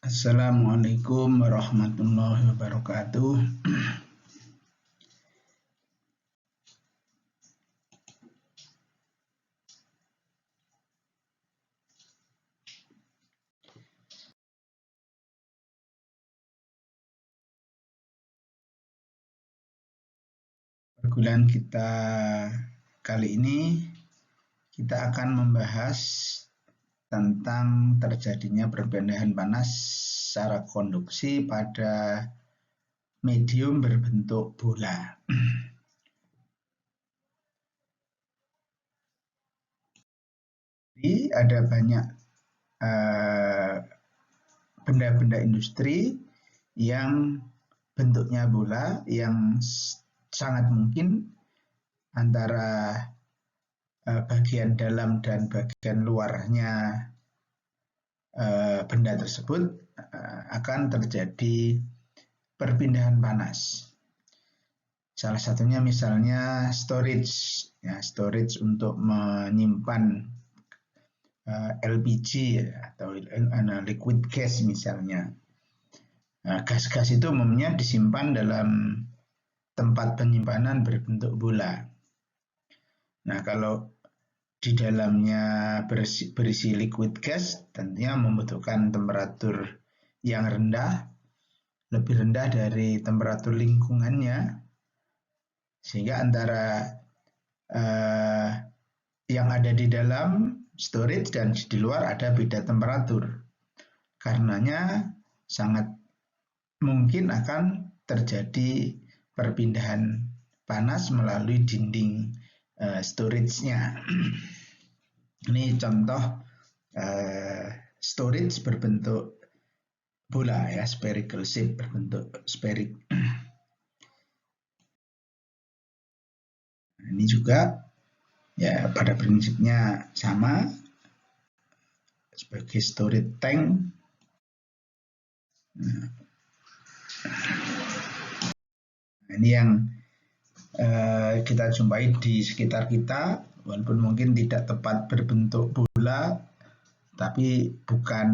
Assalamualaikum warahmatullahi wabarakatuh. Perkuliahan kita kali ini kita akan membahas tentang terjadinya perpindahan panas secara konduksi pada medium berbentuk bola. Jadi ada banyak benda-benda industri yang bentuknya bola yang sangat mungkin antara bagian dalam dan bagian luarnya benda tersebut akan terjadi perpindahan panas. Salah satunya misalnya storage, ya, storage untuk menyimpan LPG atau liquid gas misalnya. Gas-gas itu umumnya disimpan dalam tempat penyimpanan berbentuk bola. Nah, kalau di dalamnya berisi liquid gas, tentunya membutuhkan temperatur yang rendah, lebih rendah dari temperatur lingkungannya, sehingga antara yang ada di dalam storage dan di luar ada beda temperatur. Karenanya sangat mungkin akan terjadi perpindahan panas melalui dinding storage-nya. Ini contoh storage berbentuk bola, ya, spherical shape, berbentuk spheric. Ini juga ya pada prinsipnya sama sebagai storage tank. Nah, ini yang kita jumpai di sekitar kita, walaupun mungkin tidak tepat berbentuk bola, tapi bukan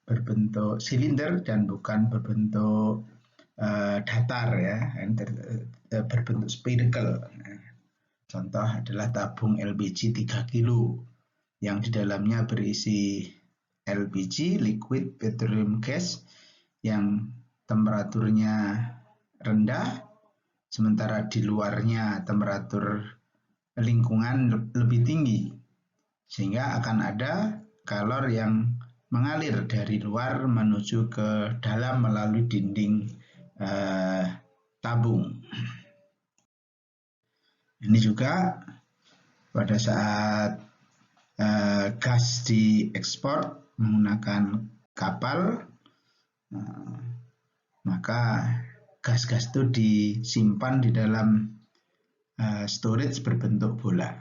berbentuk silinder dan bukan berbentuk datar, ya, berbentuk spherical. Contoh adalah tabung LPG 3 kilo yang di dalamnya berisi LPG, liquid petroleum gas, yang temperaturnya rendah, sementara di luarnya temperatur lingkungan lebih tinggi, sehingga akan ada kalor yang mengalir dari luar menuju ke dalam melalui dinding tabung. Ini juga pada saat gas diekspor menggunakan kapal, maka gas-gas itu disimpan di dalam storage berbentuk bola.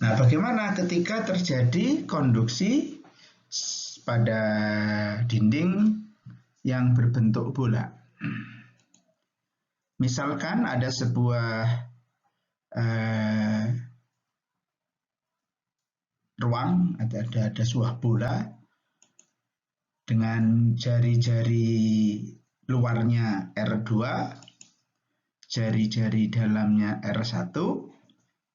Nah, bagaimana ketika terjadi konduksi pada dinding yang berbentuk bola? Misalkan ada sebuah ruang, ada sebuah bola dengan jari-jari luarnya R2, jari-jari dalamnya R1,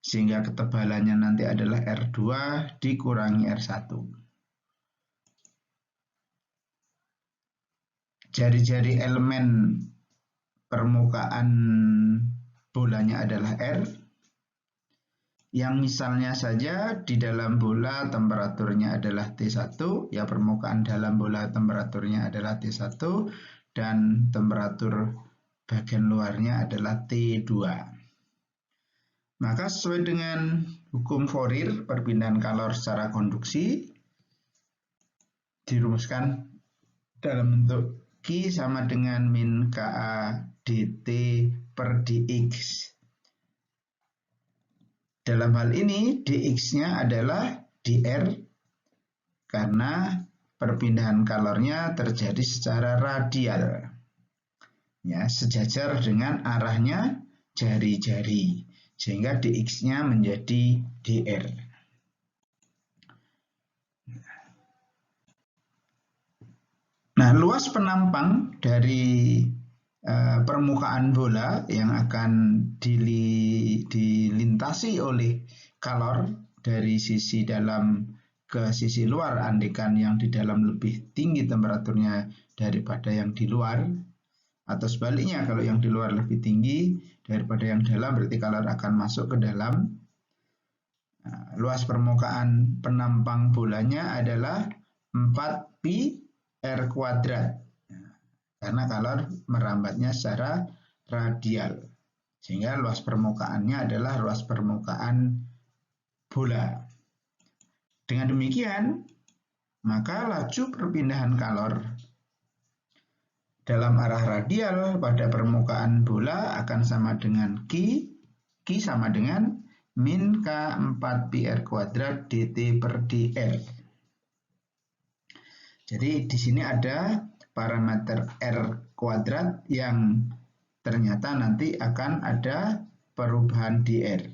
sehingga ketebalannya nanti adalah R2 dikurangi R1. Jari-jari elemen permukaan bolanya adalah R, yang misalnya saja di dalam bola temperaturnya adalah T1, ya, permukaan dalam bola temperaturnya adalah T1, dan temperatur bagian luarnya adalah T2. Maka sesuai dengan hukum Fourier, perpindahan kalor secara konduksi dirumuskan dalam bentuk Q sama dengan min Ka dt per dx. Dalam hal ini dx-nya adalah dr karena perpindahan kalornya terjadi secara radial, ya, sejajar dengan arahnya jari-jari, sehingga dx-nya menjadi dr. luas penampang dari permukaan bola yang akan dilintasi oleh kalor dari sisi dalam ke sisi luar, andaikan yang di dalam lebih tinggi temperaturnya daripada yang di luar, atau sebaliknya kalau yang di luar lebih tinggi daripada yang dalam, berarti kalor akan masuk ke dalam. Nah, luas permukaan penampang bolanya adalah 4 pi R kuadrat, karena kalor merambatnya secara radial, sehingga luas permukaannya adalah luas permukaan bola. Dengan demikian, maka laju perpindahan kalor dalam arah radial pada permukaan bola akan sama dengan Q sama dengan min K 4 pi R kuadrat dt per dr. Jadi di sini ada parameter R kuadrat yang ternyata nanti akan ada perubahan dr.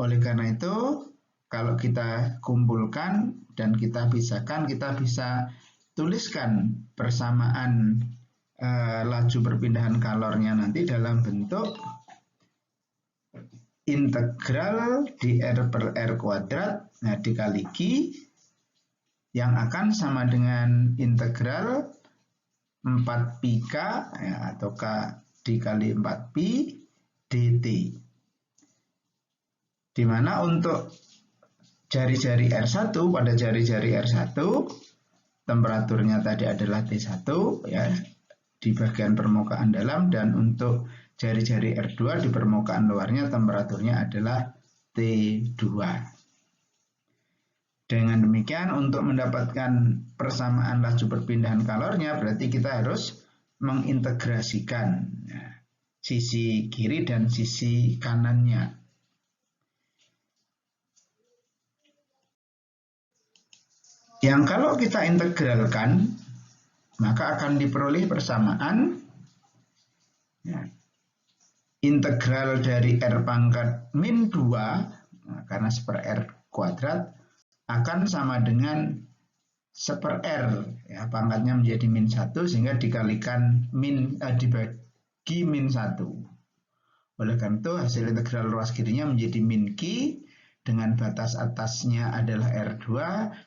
Oleh karena itu, kalau kita kumpulkan dan kita pisahkan, kita bisa tuliskan persamaan laju perpindahan kalornya nanti dalam bentuk integral dr per R kuadrat, nah, dikali Q, yang akan sama dengan integral 4 pi K, ya, atau K dikali 4 pi dt. Di mana untuk jari-jari R1, pada jari-jari R1 temperaturnya tadi adalah T1, ya, di bagian permukaan dalam, dan untuk jari-jari R2 di permukaan luarnya temperaturnya adalah T2. Dengan demikian, untuk mendapatkan persamaan laju perpindahan kalornya, berarti kita harus mengintegrasikan sisi kiri dan sisi kanannya. Yang kalau kita integralkan, maka akan diperoleh persamaan integral dari R pangkat min 2, karena seper R kuadrat, akan sama dengan seper R, ya, pangkatnya menjadi min 1, sehingga dikalikan dibagi min 1. Oleh karena itu, hasil integral luas kirinya menjadi min Q, dengan batas atasnya adalah R2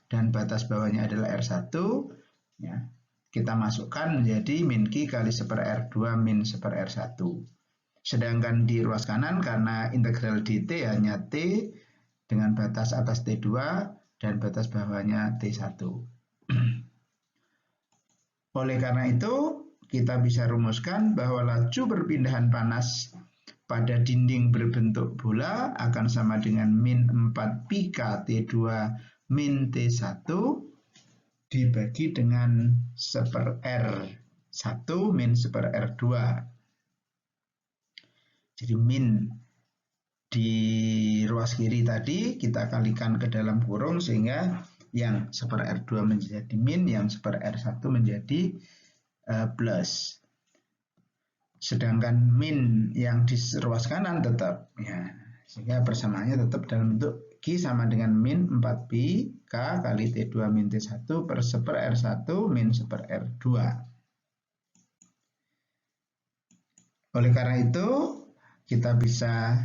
dan batas bawahnya adalah R1. Ya, kita masukkan menjadi min Q kali seper R2 min seper R1. Sedangkan di ruas kanan, karena integral dt hanya T dengan batas atas T2 dan batas bawahnya T1. Oleh karena itu, kita bisa rumuskan bahwa laju perpindahan panas pada dinding berbentuk bola akan sama dengan min 4 pi K T2 min T1 dibagi dengan seper R1 min seper R2. Jadi min di ruas kiri tadi kita kalikan ke dalam kurung, sehingga yang seper R2 menjadi min, yang seper R1 menjadi plus. Sedangkan min yang di ruas kanan tetap, ya, sehingga persamaannya tetap dalam bentuk Q sama dengan min 4 pi K kali T2 min T1 per seper R1 min seper R2. Oleh karena itu, kita bisa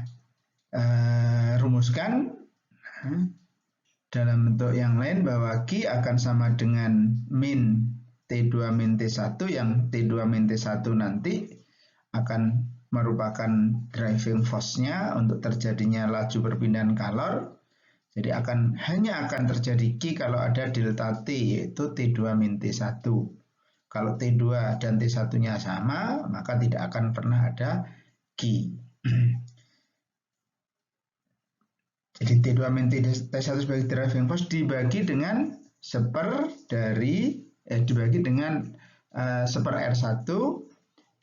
rumuskan dalam bentuk yang lain bahwa Q akan sama dengan min T2 min T1, yang T2 min T1 nanti akan merupakan driving force-nya untuk terjadinya laju perpindahan kalor. Jadi hanya akan terjadi Q kalau ada delta T, yaitu T2 min T1. Kalau T2 dan T1-nya sama, maka tidak akan pernah ada Q. Jadi T2 min T1 sebagai driving force dibagi dengan seper R1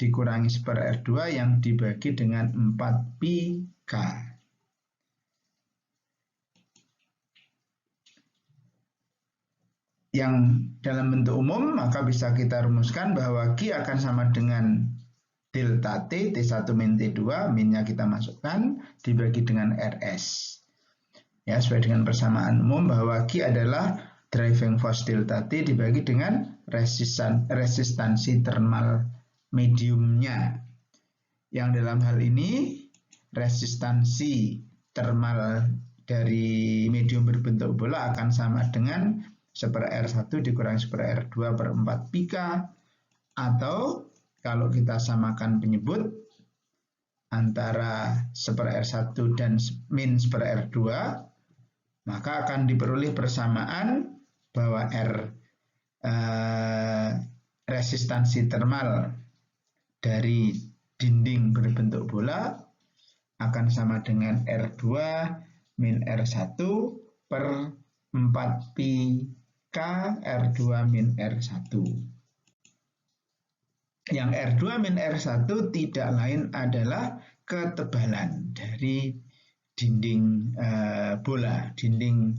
dikurangi seper R2 yang dibagi dengan 4 pi K. Yang dalam bentuk umum, maka bisa kita rumuskan bahwa Q akan sama dengan delta T, T1 min T2, minnya kita masukkan, dibagi dengan RS. Ya, sesuai dengan persamaan umum bahwa Q adalah driving force delta T dibagi dengan resistansi thermal mediumnya. Yang dalam hal ini resistansi thermal dari medium berbentuk bola akan sama dengan 1/R1 dikurangi 1/R2 per 4 pika, atau kalau kita samakan penyebut antara 1/R1 dan min 1/R2, maka akan diperoleh persamaan bahwa resistansi thermal dari dinding berbentuk bola akan sama dengan R2 min R1 per 4 pi K R2 min R1. Yang R2 min R1 tidak lain adalah ketebalan dari dinding bola, dinding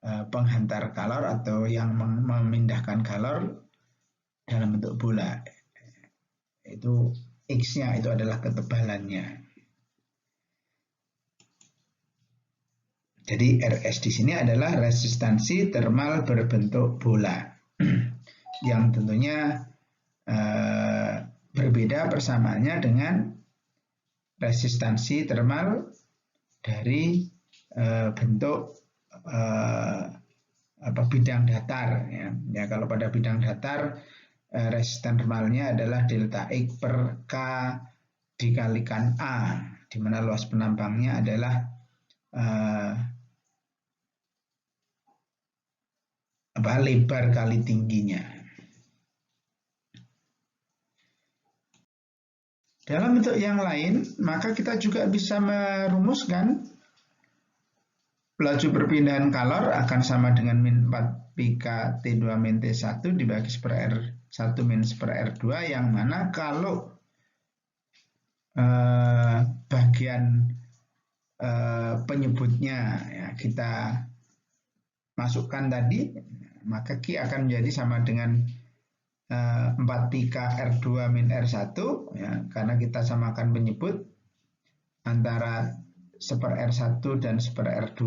penghantar kalor atau yang memindahkan kalor dalam bentuk bola. Itu X-nya itu adalah ketebalannya. Jadi RS di sini adalah resistansi thermal berbentuk bola yang tentunya berbeda persamaannya dengan resistansi thermal dari bentuk bidang datar. Ya, kalau pada bidang datar resisten thermalnya adalah delta X per K dikalikan A, di mana luas penampangnya adalah lebar kali tingginya. Dalam bentuk yang lain, maka kita juga bisa merumuskan laju perpindahan kalor akan sama dengan min 4 pi K T2 min T1 dibagi 1/R1 min 1/R2, yang mana kalau bagian penyebutnya ya, kita masukkan tadi, maka Q akan menjadi sama dengan 4 pi K R2 min R1 ya, karena kita samakan penyebut antara 1/R1 dan 1/R2.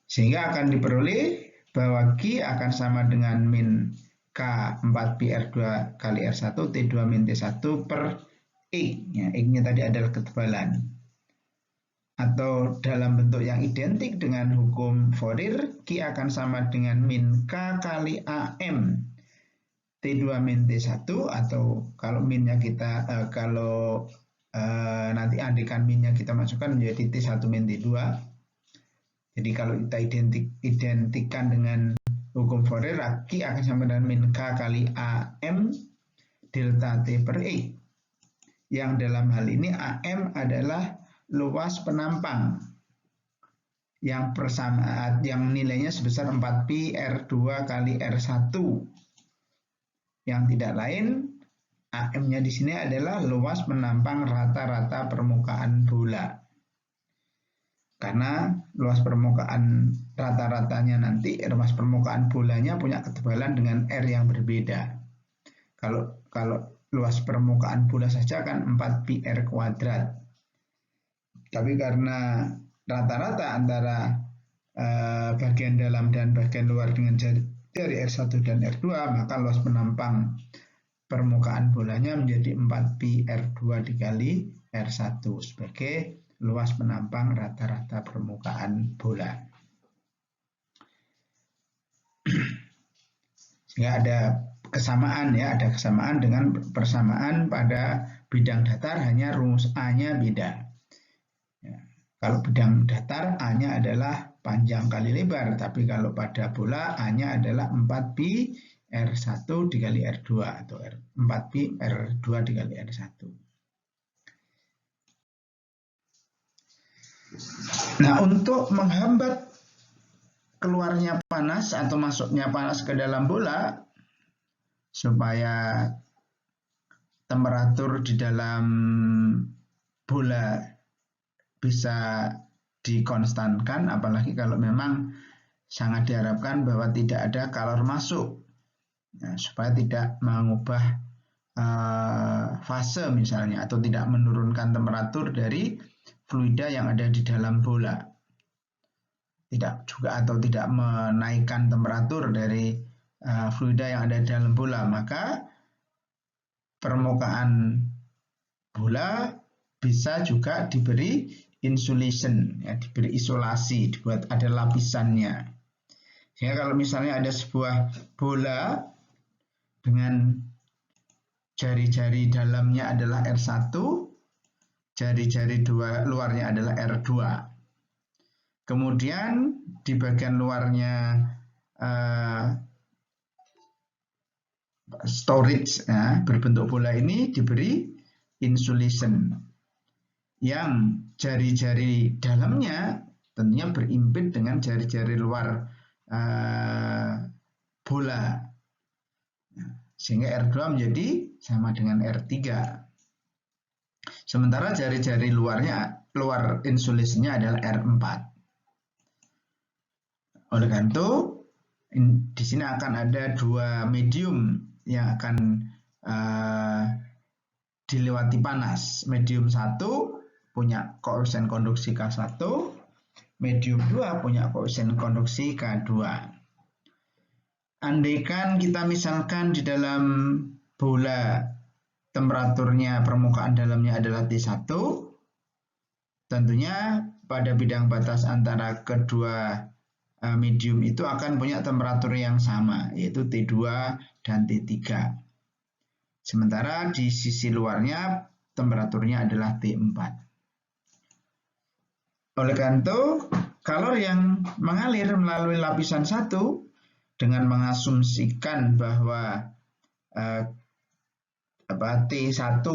Sehingga akan diperoleh bahwa Q akan sama dengan min K 4 pi R2 kali R1 T2 min T1 per X. Ya, X-nya tadi adalah ketebalan. Atau dalam bentuk yang identik dengan hukum Fourier, Q akan sama dengan min K kali AM T2 min T1, atau kalau minnya kita nanti andikan minnya kita masukkan menjadi T1 min T2. Jadi kalau kita identikkan dengan hukum Fourier, Q akan sama dengan min K kali AM delta T per X. Yang dalam hal ini AM adalah luas penampang yang nilainya sebesar 4 pi R2 kali R1, yang tidak lain AM-nya di sini adalah luas penampang rata-rata permukaan bola. Karena luas permukaan rata-ratanya nanti, luas permukaan bolanya punya ketebalan dengan R yang berbeda. Kalau luas permukaan bola saja kan 4 pi R kuadrat. Tapi karena rata-rata antara bagian dalam dan bagian luar dengan dari R1 dan R2, maka luas penampang permukaan bolanya menjadi 4 pi R2 dikali R1 sebagai luas penampang rata-rata permukaan bola. Sehingga ada kesamaan dengan persamaan pada bidang datar, hanya rumus A-nya beda. Kalau bidang datar A-nya adalah panjang kali lebar, tapi kalau pada bola A-nya adalah 4 pi R1 dikali R2 atau 4 pi R2 dikali R1. Nah, untuk menghambat keluarnya panas atau masuknya panas ke dalam bola, supaya temperatur di dalam bola bisa dikonstankan, apalagi kalau memang sangat diharapkan bahwa tidak ada kalor masuk, ya, supaya tidak mengubah fase misalnya, atau tidak menurunkan temperatur dari fluida yang ada di dalam bola. Tidak menaikkan temperatur dari fluida yang ada di dalam bola, maka permukaan bola bisa juga diberi insulation, ya, diberi isolasi, dibuat ada lapisannya. Ya, kalau misalnya ada sebuah bola dengan jari-jari dalamnya adalah R1, jari-jari luarnya adalah R2. Kemudian di bagian luarnya storage, ya, berbentuk bola ini diberi insulation yang jari-jari dalamnya tentunya berimpit dengan jari-jari luar bola, sehingga R2 menjadi sama dengan R3. Sementara jari-jari luar insulasinya adalah R4. Oleh karena itu, di sini akan ada dua medium yang akan dilewati panas. Medium 1 punya koefisien konduksi K1, medium 2 punya koefisien konduksi K2. Andaikan kita misalkan di dalam bola temperaturnya permukaan dalamnya adalah T1, tentunya pada bidang batas antara kedua medium itu akan punya temperatur yang sama, yaitu T2 dan T3. Sementara di sisi luarnya temperaturnya adalah T4. Oleh karena itu, kalor yang mengalir melalui lapisan 1 dengan mengasumsikan bahwa T1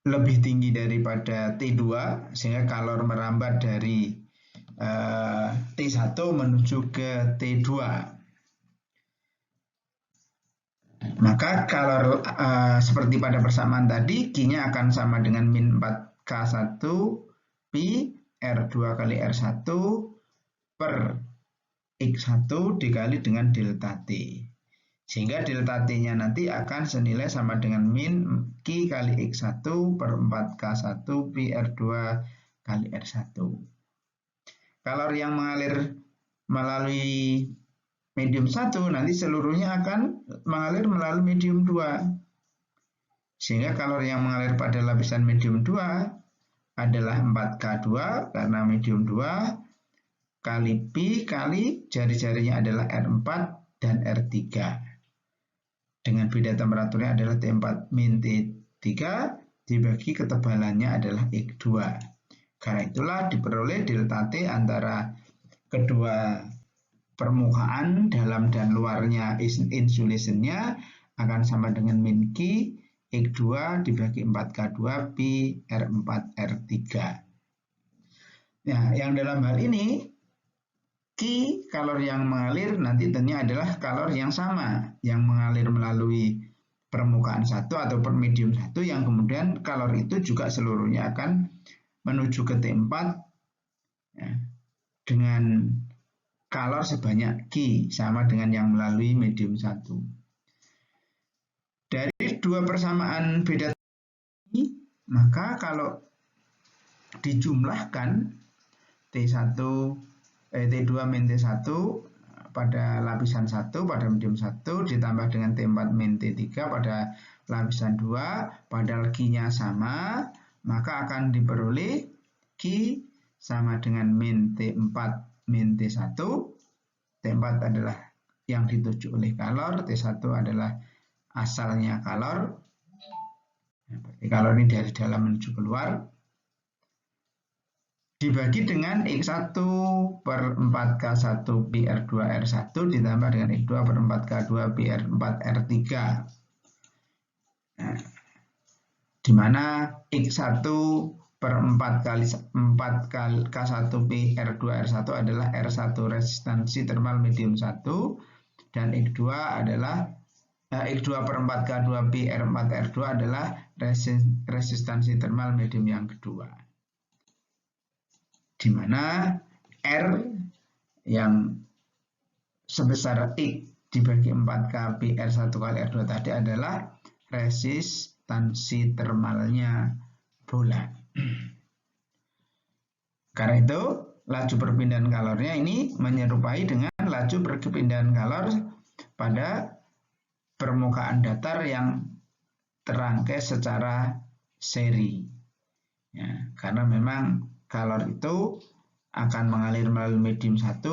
lebih tinggi daripada T2, sehingga kalor merambat dari T1 menuju ke T2. Maka kalor seperti pada persamaan tadi, Q-nya akan sama dengan min 4K1 pi R2 kali R1 per X1 dikali dengan delta T. Sehingga delta T-nya nanti akan senilai sama dengan min Q kali X1 per 4K1 pi R2 kali R1. Kalor yang mengalir melalui medium 1 nanti seluruhnya akan mengalir melalui medium 2. Sehingga kalor yang mengalir pada lapisan medium 2 adalah 4K2 karena medium 2 kali pi kali jari-jarinya adalah R4 dan R3. Dengan beda temperaturnya adalah T4 min T3 dibagi ketebalannya adalah X2. Karena itulah diperoleh delta T antara kedua permukaan dalam dan luarnya insulationnya akan sama dengan min Q X2 dibagi 4K2 pi R4 R3. Nah, yang dalam hal ini Q kalor yang mengalir nanti tentunya adalah kalor yang sama yang mengalir melalui permukaan 1 atau per medium 1 yang kemudian kalor itu juga seluruhnya akan menuju ke T4 ya, dengan kalor sebanyak Q sama dengan yang melalui medium 1. Dari dua persamaan beda ini, maka kalau dijumlahkan T2 min T1 pada lapisan 1 pada medium 1 ditambah dengan T4 min T3 pada lapisan 2 padahal Q-nya sama, maka akan diperoleh Q sama dengan min T4 min T1. T4 adalah yang dituju oleh kalor, T1 adalah asalnya kalor. Kalor ini dari dalam menuju keluar. Dibagi dengan X1 per 4K1 pi R2 R1 ditambah dengan X2 per 4K2 pi R4 R3. Nah, di mana X1 per 4K1 pi R2 R1 adalah R1 resistansi thermal medium 1 dan X2 adalah X2 per 4K2 pi R4 R2 adalah resistansi thermal medium yang kedua. Di mana R yang sebesar X dibagi 4K pi R1 kali R2 tadi adalah resistansi termalnya bola. Karena itu laju perpindahan kalornya ini menyerupai dengan laju perpindahan kalor pada permukaan datar yang terangkai secara seri. Ya, karena memang kalor itu akan mengalir melalui medium 1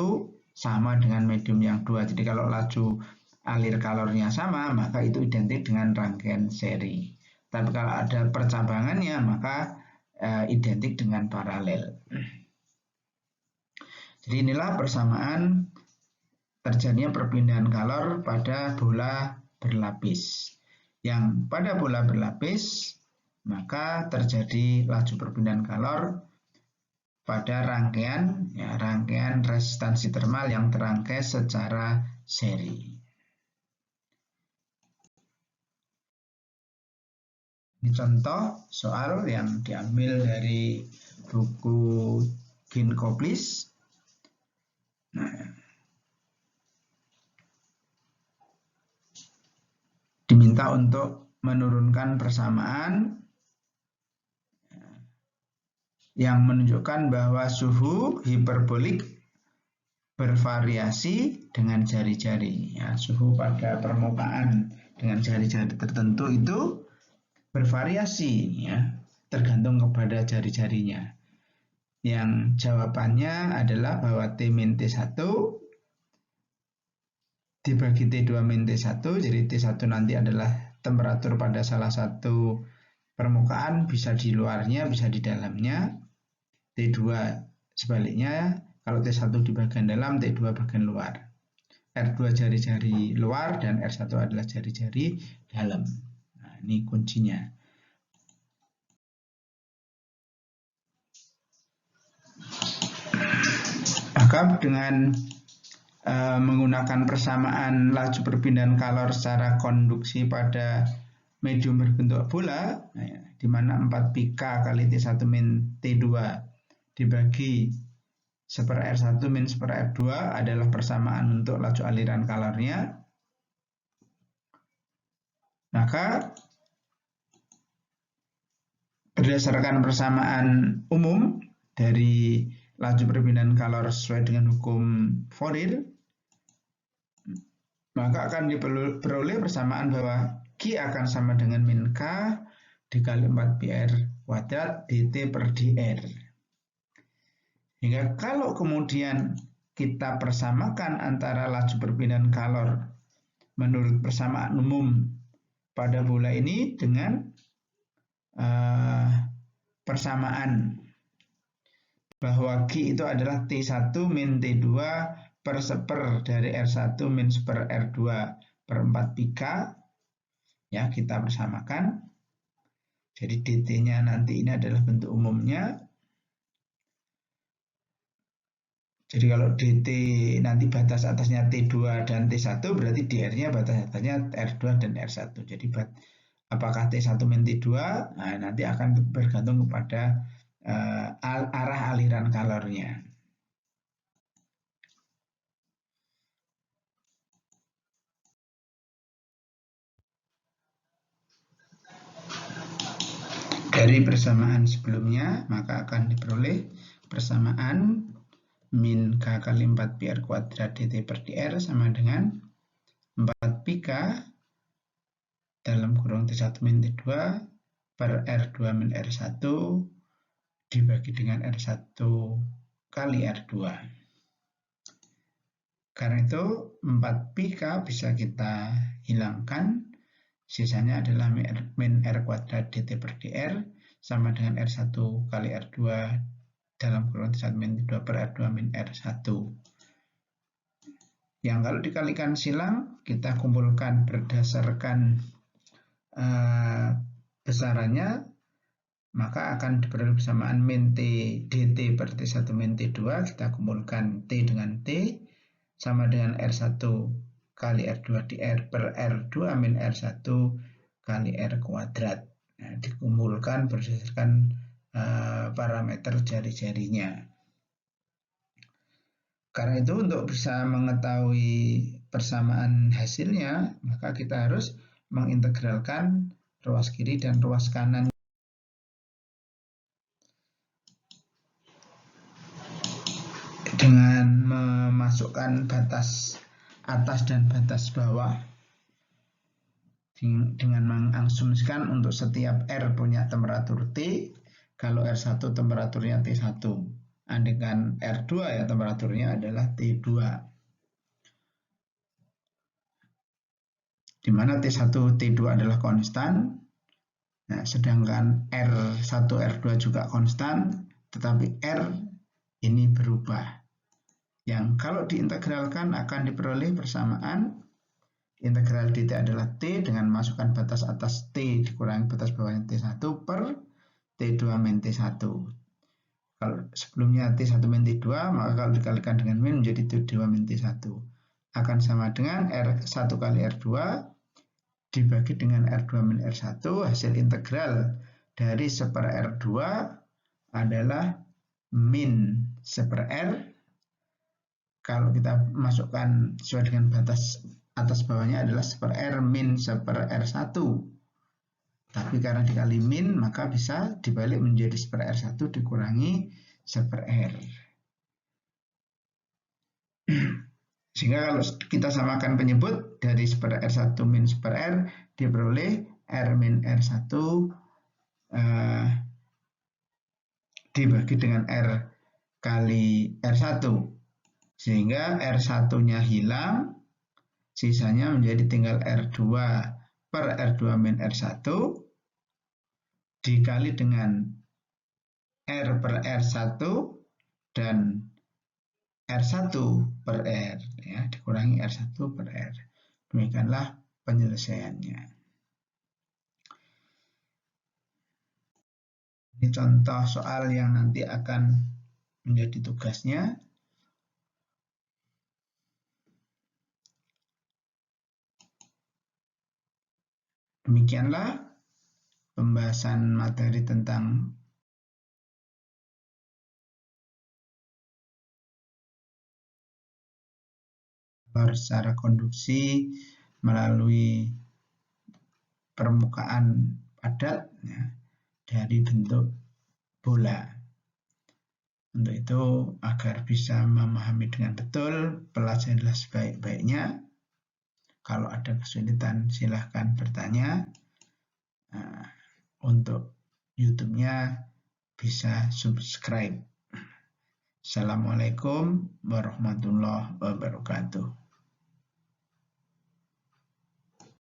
sama dengan medium yang 2. Jadi kalau laju alir kalornya sama, maka itu identik dengan rangkaian seri. Tapi kalau ada percabangannya, maka identik dengan paralel. Jadi inilah persamaan terjadinya perpindahan kalor pada bola berlapis. Yang pada bola berlapis, maka terjadi laju perpindahan kalor pada rangkaian resistansi termal yang terangkai secara seri. Ini contoh soal yang diambil dari buku Ginkoplis. Diminta untuk menurunkan persamaan yang menunjukkan bahwa suhu hiperbolik bervariasi dengan jari-jari. Ya, suhu pada permukaan dengan jari-jari tertentu itu bervariasi, ya, tergantung kepada jari-jarinya. Yang jawabannya adalah bahwa T-T1 dibagi T2-T1, jadi T1 nanti adalah temperatur pada salah satu permukaan, bisa di luarnya, bisa di dalamnya. T2 sebaliknya, kalau T1 di bagian dalam, T2 bagian luar. R2 jari-jari luar dan R1 adalah jari-jari dalam. Nah, ini kuncinya. Maka dengan menggunakan persamaan laju perpindahan kalor secara konduksi pada medium berbentuk bola, di mana 4 pika kali T1 min T2 dibagi 1/R1 min 1/R2 adalah persamaan untuk laju aliran kalornya. Maka berdasarkan persamaan umum dari laju perpindahan kalor sesuai dengan hukum Fourier, maka akan diperoleh persamaan bahwa Q akan sama dengan min K dikali 4 pi R kuadrat dt per dr. Hingga kalau kemudian kita persamakan antara laju perpindahan kalor menurut persamaan umum pada bola ini dengan persamaan bahwa Q itu adalah T1 min T2 per 1 dari R1 min 1 R2 per 4 pika. Ya, kita persamakan. Jadi dt-nya nanti ini adalah bentuk umumnya. Jadi kalau dt nanti batas atasnya T2 dan T1, berarti dr-nya batas atasnya R2 dan R1. Jadi apakah T1 min T2, nah, nanti akan bergantung kepada arah aliran kalornya. Dari persamaan sebelumnya, maka akan diperoleh persamaan min K kali 4 pi R kuadrat dt per dr sama dengan 4 pika dalam kurung T1 min T2 per R2 min R1 dibagi dengan R1 kali R2. Karena itu 4 pika bisa kita hilangkan, sisanya adalah min R kuadrat dt per dr sama dengan R1 kali R2 dalam kurung T1 min T2 per R2 min R1. Yang kalau dikalikan silang, kita kumpulkan berdasarkan besarannya, maka akan diperoleh persamaan min T dt per T1 min T2, kita kumpulkan T dengan T, sama dengan R1 kali R2 dr per R2 min R1 kali R kuadrat. Nah, dikumpulkan berdasarkan parameter jari-jarinya. Karena itu untuk bisa mengetahui persamaan hasilnya, maka kita harus mengintegralkan ruas kiri dan ruas kanan. Dengan memasukkan batas atas dan batas bawah, dengan mengasumsikan untuk setiap R punya temperatur T, kalau R1 temperaturnya T1, dengan R2 ya temperaturnya adalah T2. Di mana T1, T2 adalah konstan, nah, sedangkan R1, R2 juga konstan, tetapi R ini berubah. Yang kalau diintegralkan akan diperoleh persamaan integral dt adalah T dengan masukkan batas atas T dikurangi batas bawahnya T1 per T2 min T1. Kalau sebelumnya T1 min T2, maka kalau dikalikan dengan min menjadi T2 min T1. Akan sama dengan R1 kali R2 dibagi dengan R2 min R1, hasil integral dari 1 per R2 adalah min 1 per R. Kalau kita masukkan sesuai dengan batas atas bawahnya adalah 1 per R min 1 per R1. Tapi karena dikali min, maka bisa dibalik menjadi 1 per R1 dikurangi 1 per R. Sehingga kalau kita samakan penyebut dari 1 per R1 min 1 per R, diperoleh R min R1 dibagi dengan R kali R1. Sehingga R1-nya hilang, sisanya menjadi tinggal R2 per R2 min R1 dikali dengan R per R1 dan R1 per R, ya, dikurangi R1 per R. Demikianlah penyelesaiannya. Ini contoh soal yang nanti akan menjadi tugasnya. Demikianlah pembahasan materi tentang secara konduksi melalui permukaan padat, ya, dari bentuk bola. Untuk itu, agar bisa memahami dengan betul, pelajarilah sebaik-baiknya. Kalau ada kesulitan, silahkan bertanya. Untuk YouTube-nya bisa subscribe. Assalamualaikum warahmatullahi wabarakatuh.